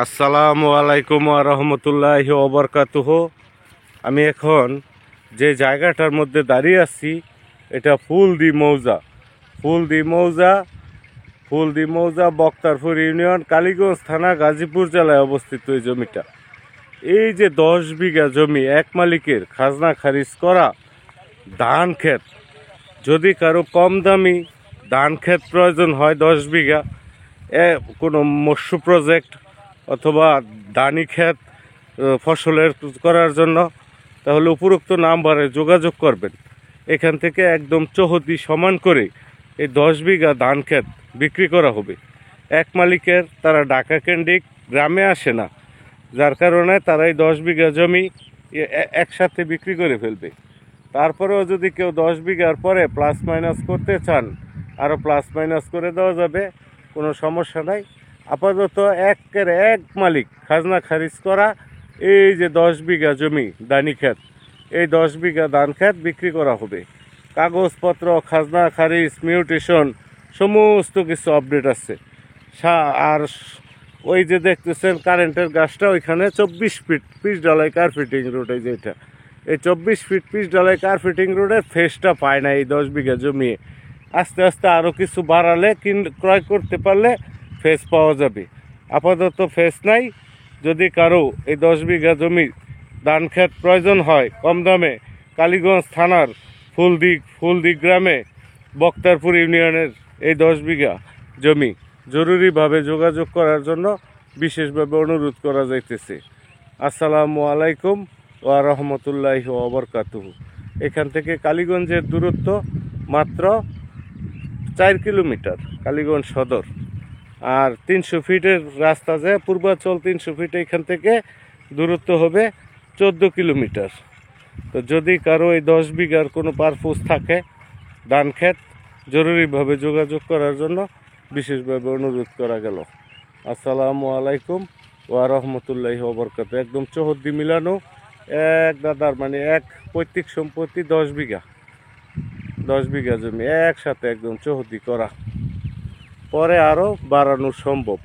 আসসালামু আলাইকুম ওয়া রাহমাতুল্লাহি ওয়া বারাকাতুহু। আমি এখন যে জায়গাটার মধ্যে দাঁড়িয়ে আছি এটা ফুলদি মৌজা বক্তারপুর ইউনিয়ন, কালীগঞ্জ থানা, গাজীপুর জেলায় অবস্থিত এই জমিটা। এই যে 10 বিঘা জমি এক মালিকের খাজনা খারিজ করা ধান ক্ষেত, যদি কারো কম দামি ধান ক্ষেত প্রয়োজন হয় 10 বিঘা, কোনো মৎস্য প্রজেক্ট অথবা ধানি ক্ষেত ফসলের করার জন্য, তাহলে উপরোক্ত নাম্বারে যোগাযোগ করবেন। এখান থেকে একদম চৌহদ্দি সমান করে এই 10 বিঘা ধান ক্ষেত বিক্রি করা হবে। এক মালিকের, তারা ঢাকা কেন্দ্রিক, গ্রামে আসে না, যার কারণে তারা এই 10 বিঘা জমি একসাথে বিক্রি করে ফেলবে। তারপরেও যদি কেউ 10 বিঘার পরে প্লাস মাইনাস করতে চান, আরও প্লাস মাইনাস করে দেওয়া যাবে, কোনো সমস্যা নাই। আপাতত এক মালিক খাজনা খারিজ করা এই যে 10 বিঘা জমি ধানি ক্ষেত, এই 10 বিঘা ধান ক্ষেত বিক্রি করা হবে। কাগজপত্র, খাজনা খারিজ, মিউটেশন সমস্ত কিছু আপডেট আছে। আর ওই যে দেখতেছেন কারেন্টের গাছটা, ওইখানে 24 ফিট পিচ ঢালাই কার্পেটিং রোড, এই যেটা, এই 24 ফিট পিচ ঢালাই কার্পেটিং রোডের ফেসটা পায় না এই 10 বিঘা জমি। আস্তে আস্তে আরও কিছু বাড়ালে ক্রয় করতে পারলে ফেস পাওয়া যাবে। আপাতত ফেস নাই। যদি কারো এই 10 বিঘা জমি ধান ক্ষেত প্রয়োজন হয় কম দামে, কালীগঞ্জ থানার ফুলদি গ্রামে বক্তারপুর ইউনিয়নের এই 10 বিঘা জমি জরুরিভাবে যোগাযোগ করার জন্য বিশেষভাবে অনুরোধ করা যাইতেছে। আসসালামু আলাইকুম ওয়া রাহমাতুল্লাহি ওয়া বারাকাতুহু। এখান থেকে কালীগঞ্জের দূরত্ব মাত্র 4 কিলোমিটার, কালীগঞ্জ সদর। আর 300 ফিটের রাস্তা যায় পূর্বাচল, 300 ফিট, এখান থেকে দূরত্ব হবে 14 কিলোমিটার। তো যদি কারো এই 10 বিঘার কোনো পারপোজ থাকে ধান ক্ষেত, জরুরিভাবে যোগাযোগ করার জন্য বিশেষভাবে অনুরোধ করা গেল। আসসালামু আলাইকুম ওয়া রাহমাতুল্লাহি ওয়া বারাকাতুহু। একদম চৌহদ্দি মিলানো এক দাদার, মানে এক পৈতৃক সম্পত্তি 10 বিঘা জমি একসাথে একদম চৌহদ্দি করা, পরে আরও বাড়ানো সম্ভব।